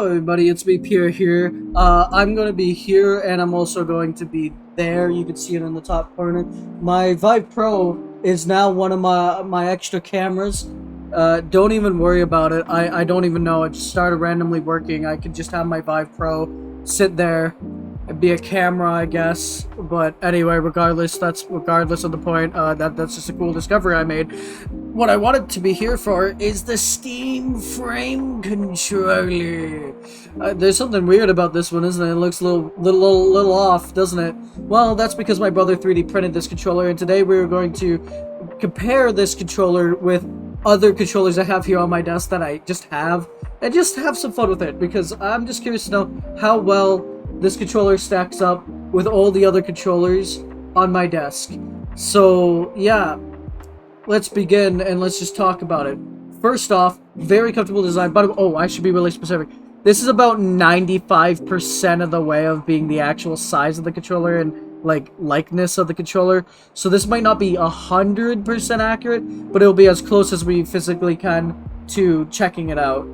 Hello everybody, it's me Pierre here. I'm going to be here and I'm also going to be there. You can see it in the top corner. My Vive Pro is now one of my extra cameras. Don't even worry about it. I don't even know. It just started randomly working. I could just have my Vive Pro sit there and be a camera, I guess. But anyway, regardless of the point. That's just a cool discovery I made. What I wanted to be here for is the Steam frame controller. There's something weird about this one, isn't it? It looks a little off, doesn't it? Well, that's because my brother 3D printed this controller, and today we're going to compare this controller with other controllers I have here on my desk that I just have, and just have some fun with it, because I'm just curious to know how well this controller stacks up with all the other controllers on my desk. So, yeah. Let's begin and let's just talk about it. First off, very comfortable design. But oh, I should be really specific. This is about 95% of the way of being the actual size of the controller and likeness of the controller. So this might not be 100% accurate, but it'll be as close as we physically can to checking it out.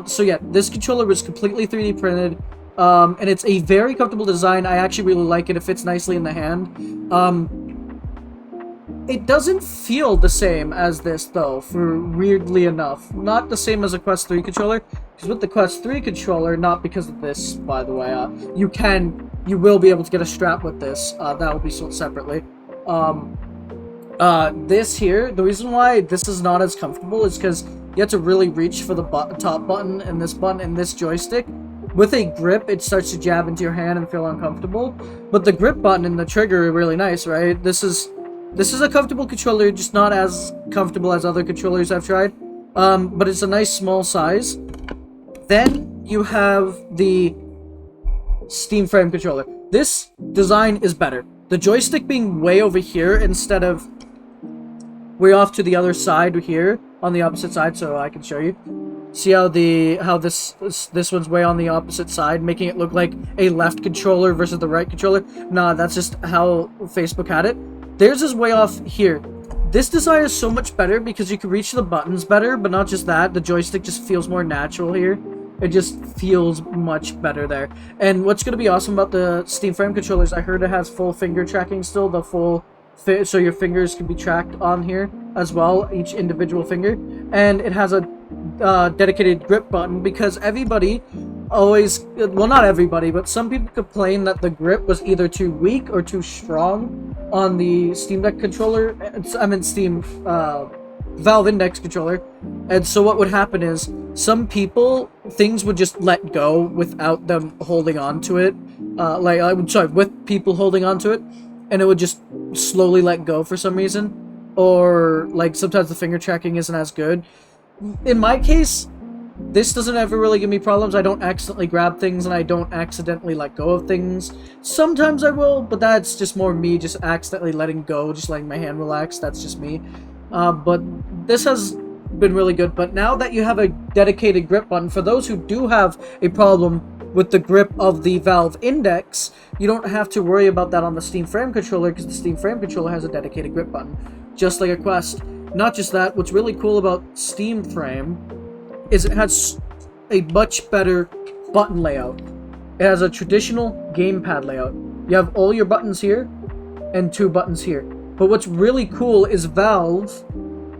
So yeah, this controller was completely 3D printed. And it's a very comfortable design. I actually really like it. It fits nicely in the hand. It doesn't feel the same as this, though, weirdly enough. Not the same as a Quest 3 controller, because with the Quest 3 controller, not because of this, by the way, you will be able to get a strap with this. That will be sold separately. This here, the reason why this is not as comfortable is because you have to really reach for the top button and this joystick. With a grip, it starts to jab into your hand and feel uncomfortable. But the grip button and the trigger are really nice, right? This is a comfortable controller, just not as comfortable as other controllers I've tried. But it's a nice small size. Then you have the Steam frame controller. This design is better. The joystick being way over here instead of way off to the other side here, on the opposite side, so I can show you. See how this one's way on the opposite side, making it look like a left controller versus the right controller? Nah, that's just how Facebook had it. Theirs is way off here. This design is so much better because you can reach the buttons better, but not just that, the joystick just feels more natural here. It just feels much better there. And what's going to be awesome about the Steam frame controllers, I heard it has full finger tracking still, so your fingers can be tracked on here as well, each individual finger. And it has a dedicated grip button, because everybody always, well, not everybody, but some people complain that the grip was either too weak or too strong on the Steam Deck controller. Steam Valve Index controller. And so what would happen is some people, things would just let go without them holding on to it. With people holding on to it, and it would just slowly let go for some reason. Or sometimes the finger tracking isn't as good. In my case, this doesn't ever really give me problems. I don't accidentally grab things, and I don't accidentally let go of things. Sometimes I will, but that's just more me just accidentally letting go, just letting my hand relax. That's just me. But this has been really good. But now that you have a dedicated grip button, for those who do have a problem with the grip of the Valve Index, you don't have to worry about that on the Steam frame controller, because the Steam frame controller has a dedicated grip button, just like a Quest. Not just that, what's really cool about Steam frame is it has a much better button layout. It has a traditional gamepad layout. You have all your buttons here and 2 buttons here. But what's really cool is Valve,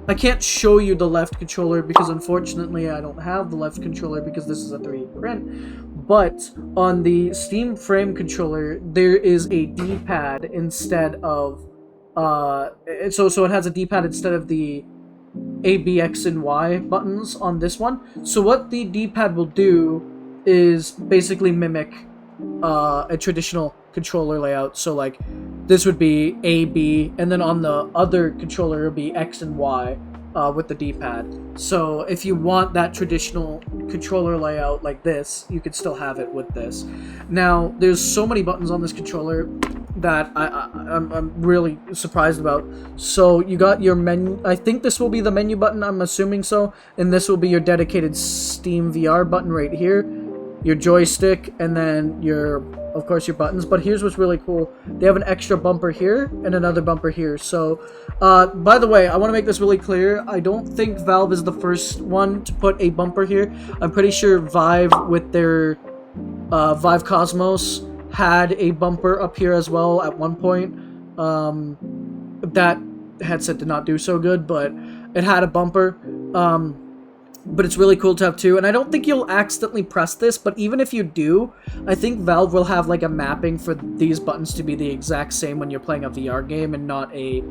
I can't show you the left controller because unfortunately I don't have the left controller because this is a 3D print. But on the Steam frame controller, there is a D-pad instead of so it has a D-pad instead of the A, B, X, and Y buttons on this one. So what the D-pad will do is basically mimic a traditional controller layout. So this would be A, B, and then on the other controller it would be X and Y with the D-pad. So if you want that traditional controller layout like this, you could still have it with this. Now, there's so many buttons on this controller that I'm really surprised about. So you got your menu. I think this will be the menu button, I'm assuming so. And this will be your dedicated Steam VR button right here. your joystick, and then of course, your buttons. But here's what's really cool. They have an extra bumper here and another bumper here. So, by the way, I want to make this really clear. I don't think Valve is the first one to put a bumper here. I'm pretty sure Vive, with their Vive Cosmos, had a bumper up here as well at one point. That headset did not do so good, but it had a bumper. But it's really cool to have two, and I don't think you'll accidentally press this, but even if you do, I think Valve will have like a mapping for these buttons to be the exact same when you're playing a VR game and not a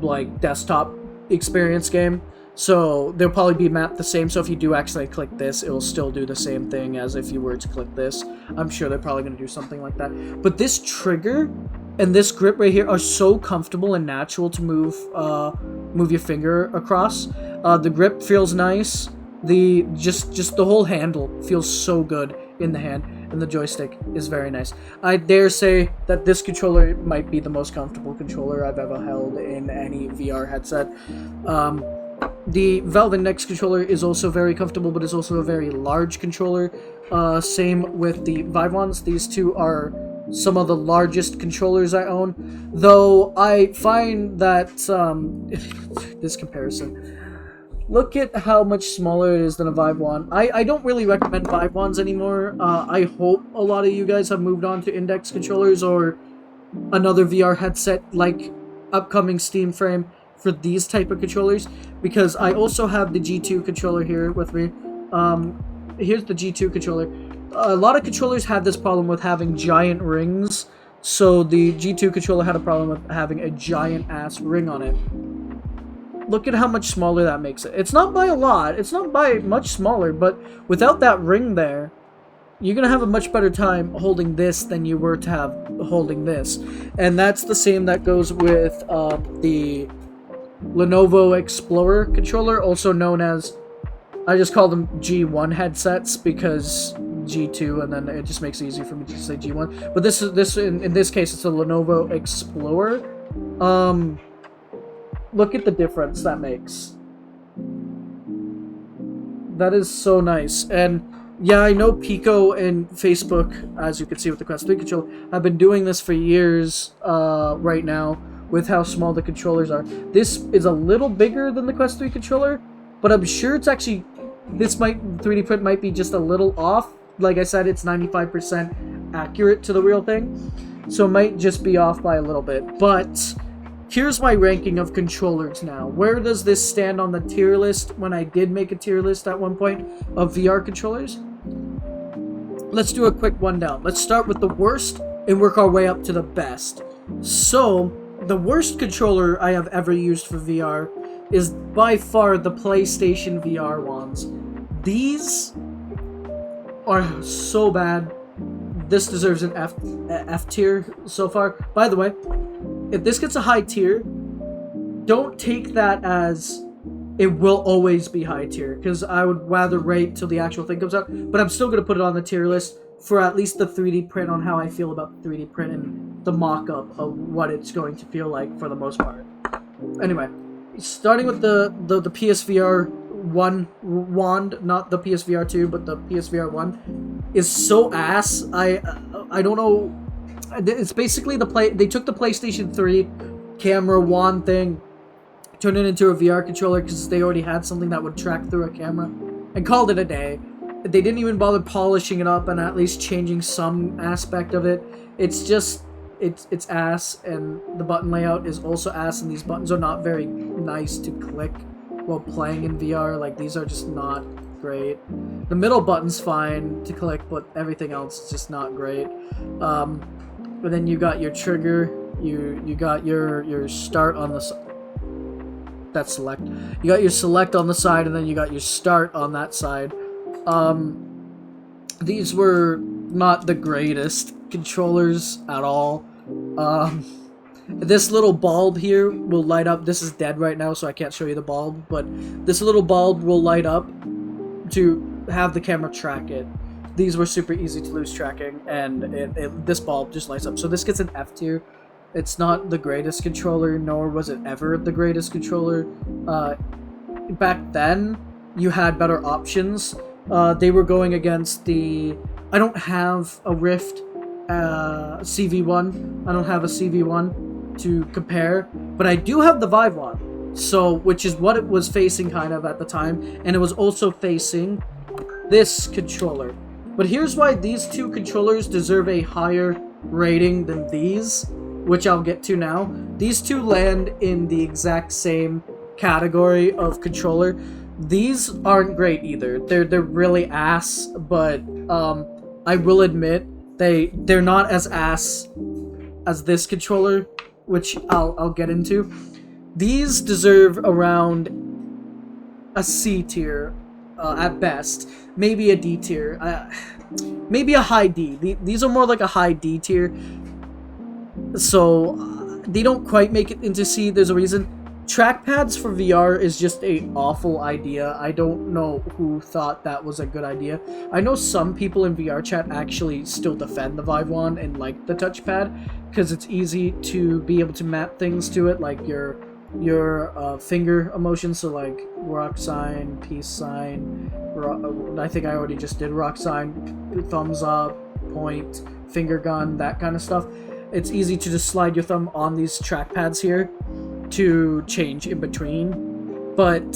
like desktop experience game. So they'll probably be mapped the same, so if you do actually click this, it will still do the same thing as if you were to click this. I'm sure they're probably going to do something like that. But this trigger and this grip right here are so comfortable and natural to move your finger across. The grip feels nice. Just the whole handle feels so good in the hand, and the joystick is very nice. I dare say that this controller might be the most comfortable controller I've ever held in any VR headset. The Valve Index controller is also very comfortable, but it's also a very large controller. Same with the Vive ones. These two are some of the largest controllers I own, though I find that this comparison, look at how much smaller it is than a Vive wand. I don't really recommend Vive wands anymore. I hope a lot of you guys have moved on to Index controllers or another VR headset like upcoming Steam Frame for these type of controllers, because I also have the G2 controller here with me. Here's the G2 controller. A lot of controllers have this problem with having giant rings, so the G2 controller had a problem with having a giant ass ring on it. Look at how much smaller that makes it. It's not by a lot, it's not by much smaller, but without that ring there, you're gonna have a much better time holding this than you were to have holding this. And that's the same that goes with the Lenovo Explorer controller, also known as, I just call them G1 headsets because G2, and then it just makes it easier for me to say G1. But this in this case, it's a Lenovo Explorer. Look at the difference that makes. That is so nice. And yeah, I know Pico and Facebook, as you can see with the Quest 3 controller, have been doing this for years right now with how small the controllers are. This is a little bigger than the Quest 3 controller, but I'm sure it's actually, 3D print might be just a little off. Like I said, it's 95% accurate to the real thing, so it might just be off by a little bit. But here's my ranking of controllers now. Where does this stand on the tier list when I did make a tier list at one point of VR controllers? Let's do a quick rundown. Let's start with the worst and work our way up to the best. So, the worst controller I have ever used for VR is by far the PlayStation VR wands. These are so bad. This deserves an F tier so far. By the way, if this gets a high tier, don't take that as it will always be high tier, because I would rather wait till the actual thing comes out. But I'm still going to put it on the tier list for at least the 3D print, on how I feel about the 3D print and the mock-up of what it's going to feel like for the most part. Anyway, starting with the PSVR 1 wand, not the PSVR 2, but the PSVR 1, is so ass. I don't know. It's basically they took the PlayStation 3 camera wand thing, turned it into a VR controller because they already had something that would track through a camera, and called it a day. They didn't even bother polishing it up and at least changing some aspect of it. It's just, it's ass, and the button layout is also ass, and these buttons are not very nice to click while playing in VR. Like, these are just not great. The middle button's fine to click, but everything else is just not great. But then you got your trigger, you got your start on the that's select. You got your select on the side, and then you got your start on that side. These were not the greatest controllers at all. This little bulb here will light up. This is dead right now, so I can't show you the bulb, but this little bulb will light up to have the camera track it. These were super easy to lose tracking, and this bulb just lights up. So this gets an F tier. It's not the greatest controller, nor was it ever the greatest controller. Back then, you had better options. They were going against the... I don't have a Rift CV1. I don't have a CV1 to compare, but I do have the Vive one. So, which is what it was facing kind of at the time, and it was also facing this controller. But here's why these two controllers deserve a higher rating than these, which I'll get to now. These two land in the exact same category of controller. These aren't great either. They're really ass, but I will admit they're not as ass as this controller, which I'll get into. These deserve around a C tier at best, maybe a D tier, maybe a high D. These are more like a high D tier, so they don't quite make it into C. There's a reason. Trackpads for VR is just a awful idea. I don't know who thought that was a good idea. I know some people in VR chat actually still defend the Vive Wand and like the touchpad because it's easy to be able to map things to it, like your finger emotions, so like rock sign, peace sign, I think I already just did rock sign, thumbs up, point, finger gun, that kind of stuff. It's easy to just slide your thumb on these trackpads here to change in between, but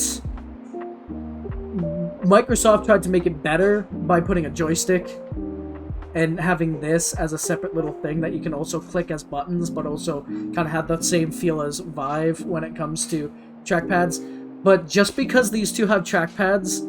Microsoft tried to make it better by putting a joystick and having this as a separate little thing that you can also click as buttons, but also kind of have that same feel as Vive when it comes to trackpads. But just because these two have trackpads,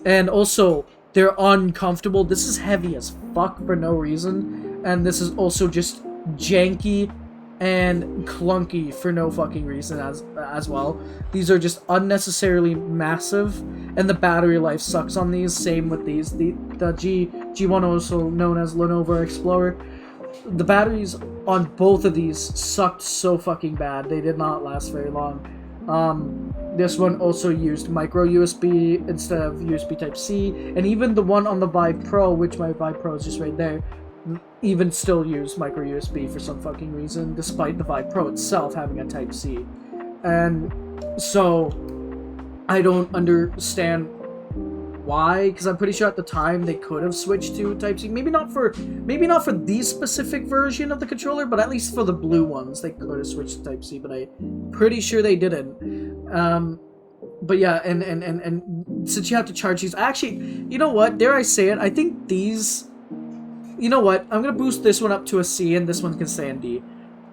and also they're uncomfortable, this is heavy as fuck for no reason, and this is also just janky and clunky for no fucking reason as well. These are just unnecessarily massive, and the battery life sucks on these. Same with these. The G1, also known as Lenovo Explorer, the batteries on both of these sucked so fucking bad. They did not last very long. This one also used micro USB instead of USB Type-C, and even the one on the Vive Pro, which my Vive Pro is just right there, even still use micro USB for some fucking reason, despite the Vive Pro itself having a Type-C. And so I don't understand why, because I'm pretty sure at the time they could have switched to Type-C. Maybe not for these specific version of the controller, but at least for the blue ones they could have switched to Type-C, but I'm pretty sure they didn't. But yeah, and since you have to charge these, actually, you know what, dare I say it, I think these, you know what, I'm gonna boost this one up to a C and this one can stay in D.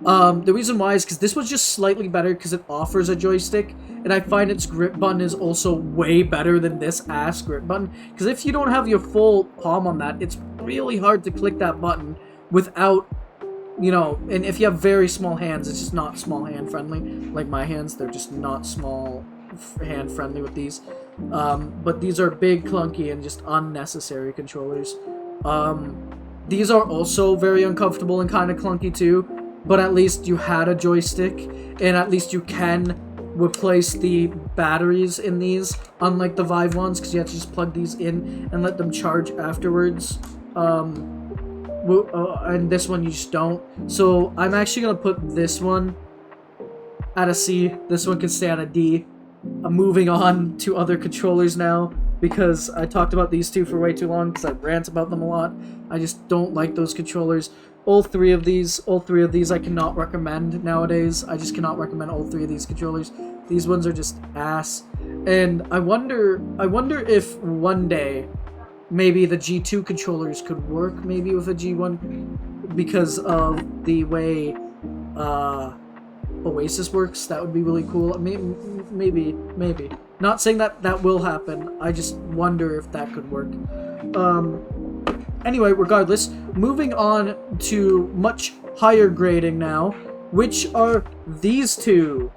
The reason why is because this was just slightly better because it offers a joystick, and I find its grip button is also way better than this ass grip button, because if you don't have your full palm on that, it's really hard to click that button without, you know, and if you have very small hands, it's just not small hand friendly. Like my hands, they're just not small hand friendly with these. But these are big, clunky, and just unnecessary controllers. These are also very uncomfortable and kind of clunky too, but at least you had a joystick, and at least you can replace the batteries in these, unlike the Vive ones, because you have to just plug these in and let them charge afterwards. And this one you just don't. So I'm actually going to put this one at a C. This one can stay at a D. I'm moving on to other controllers now, because I talked about these two for way too long, because I rant about them a lot. I just don't like those controllers. All three of these I cannot recommend nowadays. I just cannot recommend all three of these controllers. These ones are just ass. And I wonder if one day maybe the G2 controllers could work maybe with a G1, because of the way Oasis works. That would be really cool. Maybe. Not saying that will happen. I just wonder if that could work. Anyway, regardless, moving on to much higher grading now, which are these two.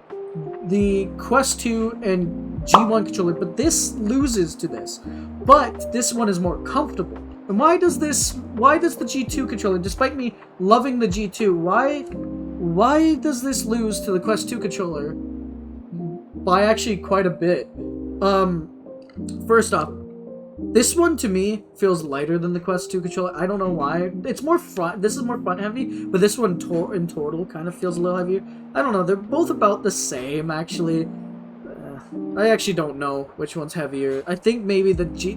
The Quest 2 and G1 controller, but this loses to this. But this one is more comfortable. And why does the G2 controller, despite me loving the G2, why does this lose to the Quest 2 controller by actually quite a bit? First off, this one to me feels lighter than the Quest 2 controller. I don't know why. It's more front. This is more front heavy, but this one in total kind of feels a little heavier. I don't know. They're both about the same, actually. I actually don't know which one's heavier. I think maybe the G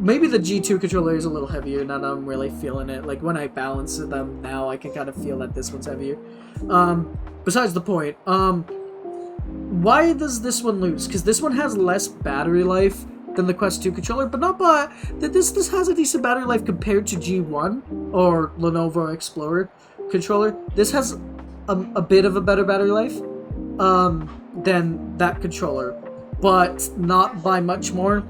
maybe the G2 controller is a little heavier now that I'm really feeling it. Like, when I balance them now, I can kind of feel that this one's heavier. Besides the point, why does this one lose? Because this one has less battery life than the Quest 2 controller, but not by... This has a decent battery life compared to G1 or Lenovo Explorer controller. This has a bit of a better battery life than that controller, but not by much more.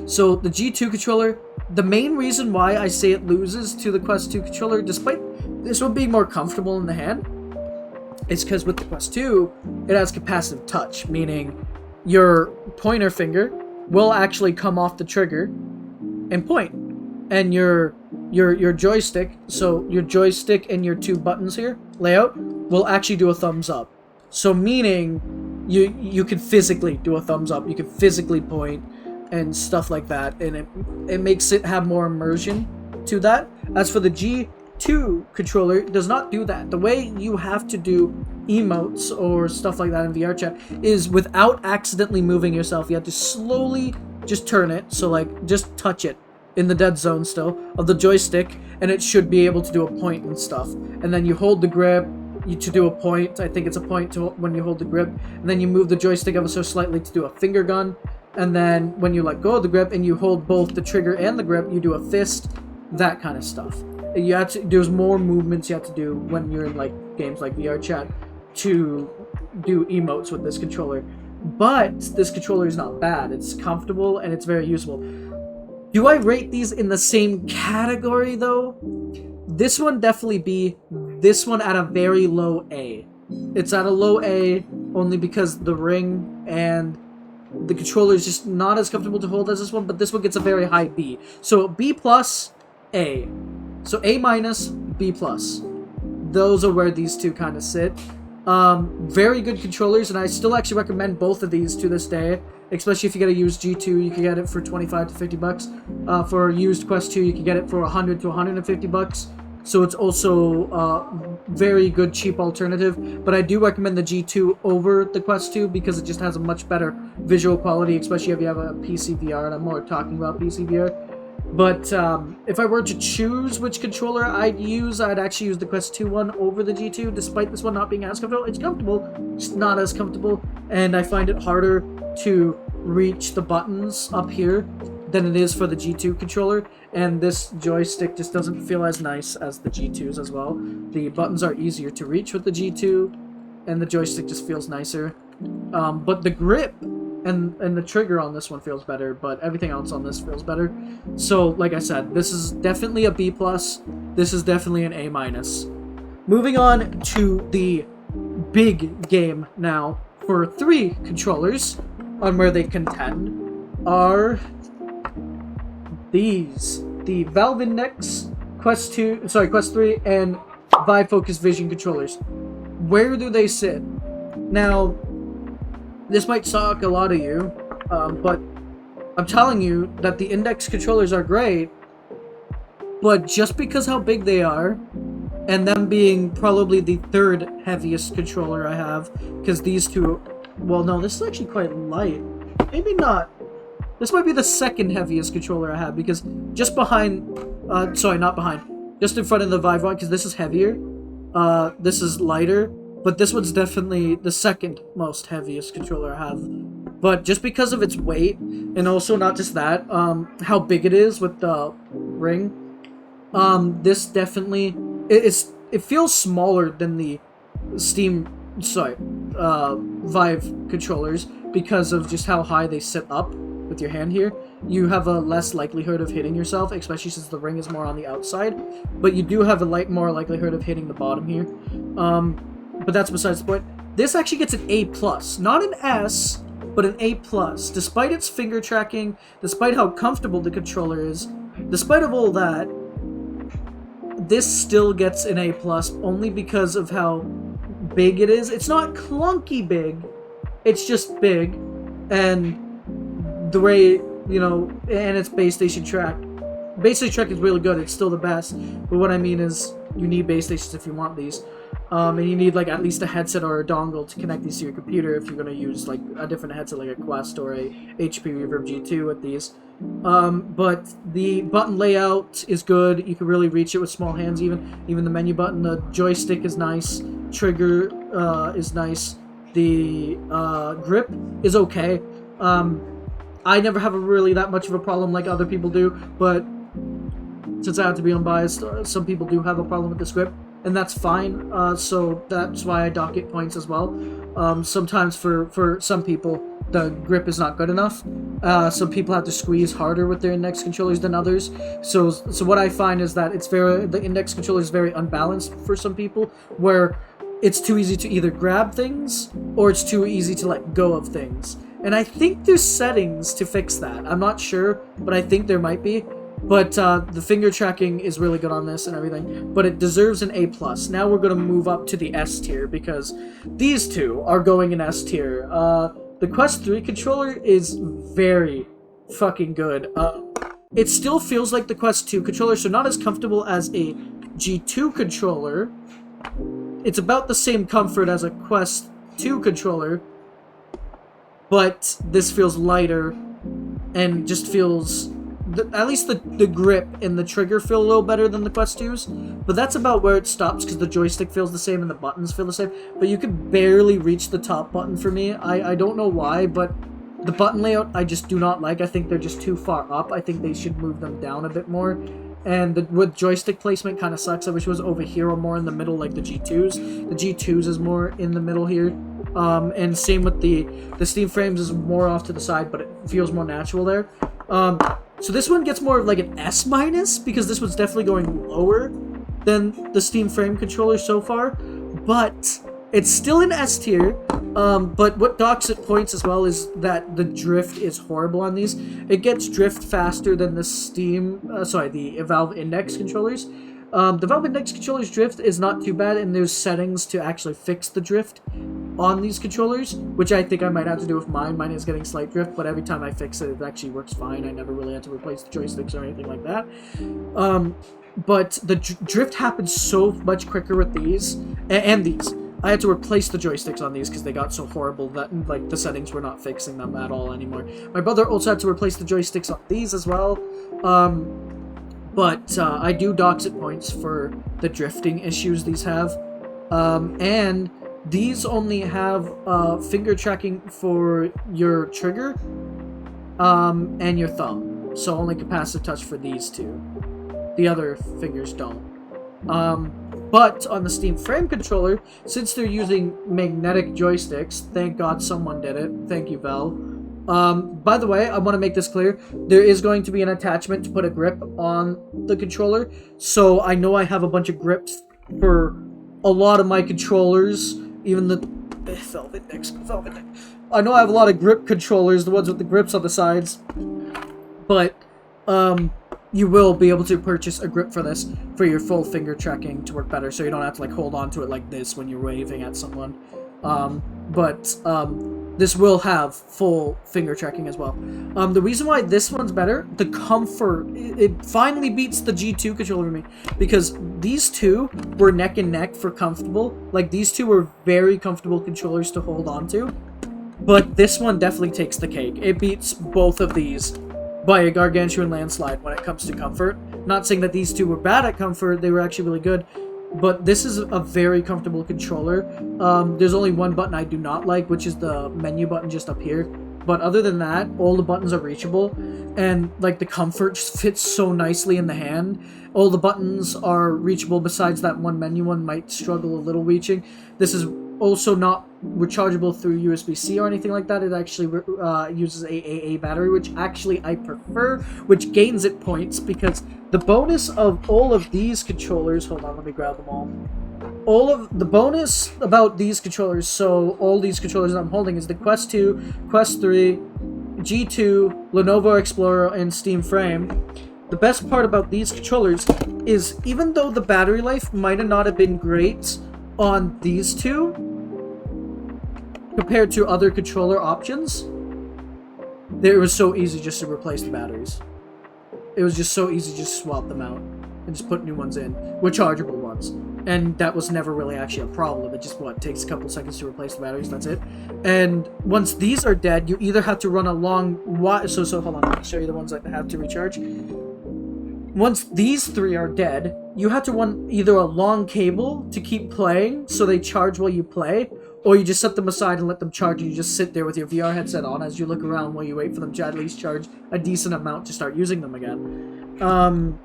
So the G2 controller, the main reason why I say it loses to the Quest 2 controller, despite this one being more comfortable in the hand, is because with the Quest 2, it has capacitive touch, meaning your pointer finger will actually come off the trigger and point, and your joystick, so your joystick and your two buttons here layout will actually do a thumbs up. So meaning you can physically do a thumbs up, you can physically point and stuff like that, and it makes it have more immersion to that. As for the G2 controller, it does not do that. The way you have to do emotes or stuff like that in VR chat is without accidentally moving yourself. You have to slowly just turn it, so like just touch it in the dead zone still of the joystick, and it should be able to do a point and stuff. And then you hold the grip to do a point. I think it's a point to when you hold the grip, and then you move the joystick ever so slightly to do a finger gun. And then when you let go of the grip and you hold both the trigger and the grip, you do a fist, that kind of stuff. You have to, there's more movements you have to do when you're in like games like VR chat to do emotes with this controller. But this controller is not bad. It's comfortable and it's very usable. Do I rate these in the same category though? This one definitely B. This one at a very low A. It's at a low A only because the ring and the controller is just not as comfortable to hold as this one, but this one gets a very high B. So B plus, A. So A minus, B plus. Those are where these two kind of sit. Very good controllers, and I still actually recommend both of these to this day, especially if you get a used G2. You can get it for 25 to 50 bucks. For a used Quest 2, you can get it for 100 to 150 bucks. So it's also a very good cheap alternative, but I do recommend the G2 over the Quest 2 because it just has a much better visual quality, especially if you have a PC VR, and I'm more talking about PC VR. But if I were to choose which controller I'd use, I'd actually use the Quest 2 one over the G2, despite this one not being as comfortable. It's comfortable, just not as comfortable, and I find it harder to reach the buttons up here than it is for the G2 controller, and this joystick just doesn't feel as nice as the G2's as well. The buttons are easier to reach with the G2, and the joystick just feels nicer. But the grip and the trigger on this one feels better, but everything else on this feels better. So, like I said, this is definitely a B+, this is definitely an A-. Moving on to the big game now for 3 controllers on where they contend are these. The Valve Index, Quest 3, and Vive Focus Vision controllers. Where do they sit? Now, this might shock a lot of you, but I'm telling you that the Index controllers are great, but just because how big they are, and them being probably the 3rd heaviest controller I have, because these two, well no, this is actually quite light. Maybe not. This might be the 2nd heaviest controller I have, because just behind, not behind, just in front of the Vive one, because this is heavier, this is lighter, but this one's definitely the 2nd most heaviest controller I have. But just because of its weight, and also not just that, how big it is with the ring, this definitely, it feels smaller than the Vive controllers, because of just how high they sit up with your hand here. You have a less likelihood of hitting yourself, especially since the ring is more on the outside, but you do have a more likelihood of hitting the bottom here. But that's besides the point. This actually gets an A+, not an S, but an A+. Despite its finger tracking, despite how comfortable the controller is, despite of all that, this still gets an A+, only because of how big it is. It's not clunky big, it's just big, and the way, you know, and its base station track. Base station track is really good, it's still the best, but what I mean is, you need base stations if you want these. And you need like at least a headset or a dongle to connect these to your computer if you're going to use like a different headset like a Quest or a HP Reverb G2 with these. But the button layout is good. You can really reach it with small hands. Even the menu button, the joystick is nice. Trigger is nice. The grip is okay. I never have really that much of a problem like other people do, but since I have to be unbiased, some people do have a problem with this grip, and that's fine. So that's why I dock it points as well. Sometimes for some people, the grip is not good enough. Some people have to squeeze harder with their index controllers than others. So what I find is that the index controller is very unbalanced for some people, where it's too easy to either grab things or it's too easy to let go of things. And I think there's settings to fix that. I'm not sure, but I think there might be. But the finger tracking is really good on this and everything. But it deserves an A+. Now we're going to move up to the S tier because these two are going in S tier. The Quest 3 controller is very fucking good. It still feels like the Quest 2 controller, so not as comfortable as a G2 controller. It's about the same comfort as a Quest 2 controller, but this feels lighter and just feels... at least the grip and the trigger feel a little better than the Quest 2's, but that's about where it stops because the joystick feels the same and the buttons feel the same, but you can barely reach the top button for me. I don't know why, but the button layout I just do not like. I think they're just too far up. I think they should move them down a bit more. And with joystick placement kind of sucks. I wish it was over here or more in the middle like the G2's. The G2's is more in the middle here. And same with the Steam frames is more off to the side, but it feels more natural there. So this one gets more of like an S- because this one's definitely going lower than the Steam frame controller so far. But it's still in S tier. But what docks it points as well is that the drift is horrible on these. It gets drift faster than the the Valve Index controllers. The Valve Index controller's drift is not too bad, and there's settings to actually fix the drift on these controllers, which I think I might have to do with mine. Mine is getting slight drift, but every time I fix it, it actually works fine. I never really had to replace the joysticks or anything like that. But the drift happens so much quicker with these, and these. I had to replace the joysticks on these because they got so horrible that like the settings were not fixing them at all anymore. My brother also had to replace the joysticks on these as well. But I do dox it points for the drifting issues these have. And these only have finger tracking for your trigger and your thumb. So only capacitive touch for these two. The other fingers don't. But on the Steam frame controller, since they're using magnetic joysticks, thank God someone did it. Thank you, Valve. By the way, I want to make this clear. There is going to be an attachment to put a grip on the controller. So I know I have a bunch of grips for a lot of my controllers. Even the Valve Index. I know I have a lot of grip controllers, the ones with the grips on the sides. But, you will be able to purchase a grip for this for your full finger tracking to work better, so you don't have to like hold on to it like this when you're waving at someone. This will have full finger tracking as well. The reason why this one's better, the comfort, it finally beats the G2 controller for me, because these two were neck and neck for comfortable. Like, these two were very comfortable controllers to hold on to, but this one definitely takes the cake. It beats both of these by a gargantuan landslide when it comes to comfort. Not saying that these two were bad at comfort, they were actually really good, but this is a very comfortable controller. There's only one button I do not like, which is the menu button just up here. But other than that, all the buttons are reachable, and like the comfort just fits so nicely in the hand. All the buttons are reachable, besides that one menu one might struggle a little reaching. This is also not rechargeable through USB-C or anything like that. It actually uses a AA battery, which actually I prefer, which gains it points, because the bonus of all of these controllers... Hold on, let me grab them all. All of the bonus about these controllers, so all these controllers that I'm holding, is the Quest 2, Quest 3, G2, Lenovo Explorer, and Steam Frame. The best part about these controllers is, even though the battery life might not have been great on these two compared to other controller options, it was so easy just to replace the batteries. It was just so easy to just swap them out and just put new ones in, rechargeable ones. ones. And that was never really actually a problem. It just, takes a couple seconds to replace the batteries, that's it. And once these are dead, you either have to run a long... So hold on, I'll show you the ones that have to recharge. Once these 3 are dead, you have to run either a long cable to keep playing, so they charge while you play, or you just set them aside and let them charge, and you just sit there with your VR headset on as you look around while you wait for them to at least charge a decent amount to start using them again.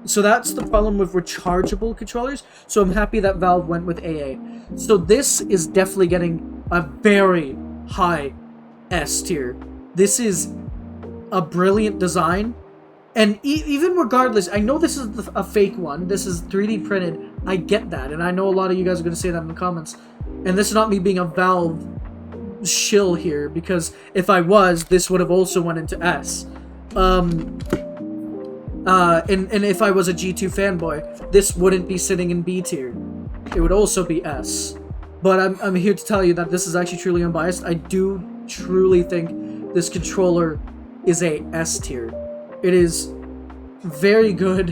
So that's the problem with rechargeable controllers. So I'm happy that Valve went with AA. So this is definitely getting a very high S tier. This is a brilliant design. And even regardless, I know this is a fake one. This is 3D printed. I get that. And I know a lot of you guys are going to say that in the comments. And this is not me being a Valve shill here. Because if I was, this would have also went into S. And if I was a G2 fanboy, this wouldn't be sitting in B tier. It would also be S. But I'm here to tell you that this is actually truly unbiased. I do truly think this controller is a S tier. It is very good,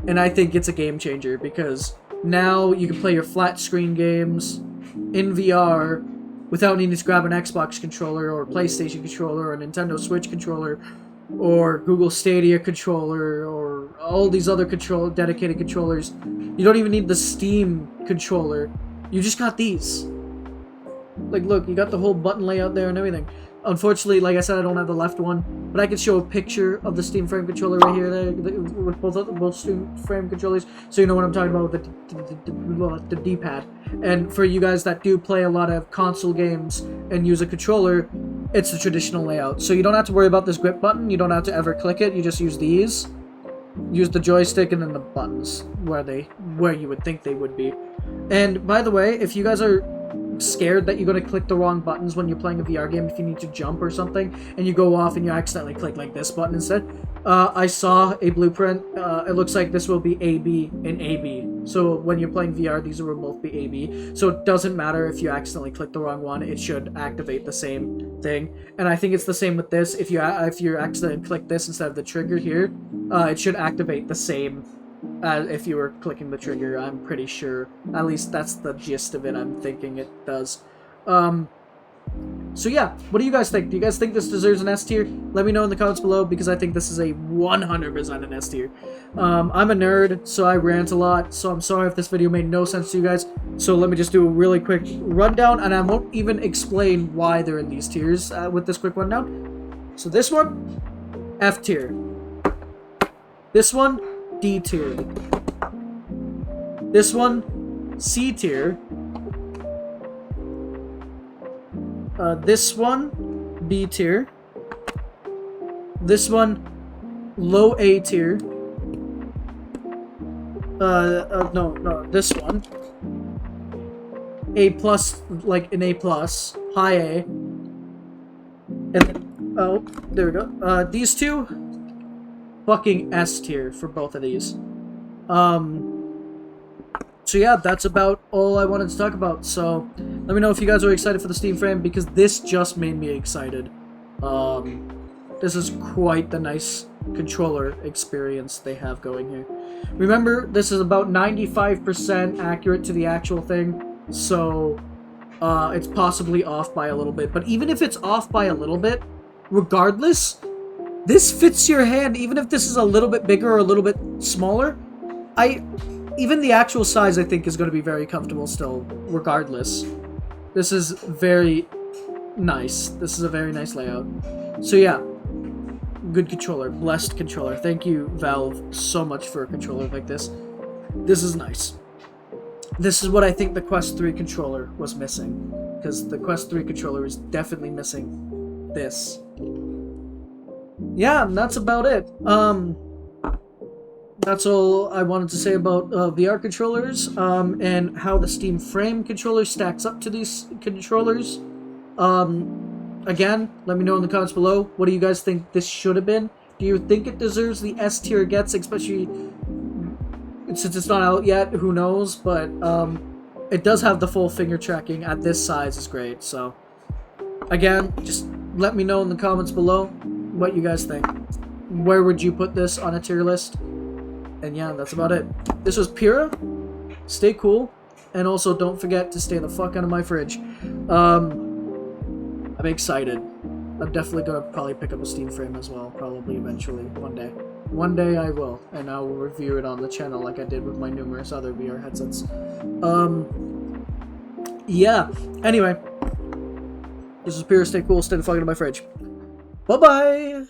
and I think it's a game changer because now you can play your flat screen games in VR without needing to grab an Xbox controller or a PlayStation controller or a Nintendo Switch controller or Google Stadia controller or all these other dedicated controllers. You don't even need the Steam controller. You just got these. Like, look, you got the whole button layout there and everything. Unfortunately, like I said, I don't have the left one, but I can show a picture of the Steam frame controller right here with both Steam frame controllers, so you know what I'm talking about with the D-pad. And for you guys that do play a lot of console games and use a controller, it's the traditional layout. So you don't have to worry about this grip button, you don't have to ever click it, you just use these. Use the joystick and then the buttons where you would think they would be. And by the way, if you guys are scared that you're going to click the wrong buttons when you're playing a VR game, if you need to jump or something and you go off and you accidentally click like this button instead, I saw a blueprint. It looks like this will be AB and AB. So when you're playing VR, these will both be AB. So it doesn't matter if you accidentally click the wrong one, it should activate the same thing. And I think it's the same with this. If you accidentally click this instead of the trigger here, it should activate the same if you were clicking the trigger, I'm pretty sure. At least that's the gist of it, I'm thinking it does. So yeah, what do you guys think? Do you guys think this deserves an S tier? Let me know in the comments below, because I think this is a 100% an S tier. I'm a nerd, so I rant a lot, so I'm sorry if this video made no sense to you guys. So let me just do a really quick rundown, and I won't even explain why they're in these tiers with this quick rundown. So this one, F tier. This one, D tier. This one, C tier. This one, B tier. This one, low A tier. No, this one. A plus, like an A plus, high A. And then, oh, there we go. These two, fucking S tier for both of these. So yeah, that's about all I wanted to talk about. So let me know if you guys are excited for the Steam frame, because this just made me excited. This is quite the nice controller experience they have going here. Remember, this is about 95% accurate to the actual thing, so it's possibly off by a little bit. But even if it's off by a little bit, regardless, this fits your hand. Even if this is a little bit bigger or a little bit smaller, even the actual size, I think, is going to be very comfortable still, regardless. This is very nice. This is a very nice layout. So yeah, good controller, blessed controller. Thank you, Valve, so much for a controller like this. This is nice. This is what I think the Quest 3 controller was missing, because the Quest 3 controller is definitely missing this. Yeah, and that's about it. That's all I wanted to say about VR controllers, and how the Steam Frame controller stacks up to these controllers. Again, let me know in the comments below, what do you guys think this should have been? Do you think it deserves the S tier it gets, especially since it's not out yet? Who knows, but it does have the full finger tracking at this size, is great. So again, just let me know in the comments below what you guys think. Where would you put this on a tier list? And yeah, that's about it. This was Pyrrha. Stay cool. And also, don't forget to stay the fuck out of my fridge. I'm excited. I'm definitely gonna probably pick up a Steam frame as well, probably eventually, one day. One day I will, and I will review it on the channel like I did with my numerous other VR headsets. Yeah. Anyway. This is Pyrrha, stay cool, stay the fuck out of my fridge. Bye-bye!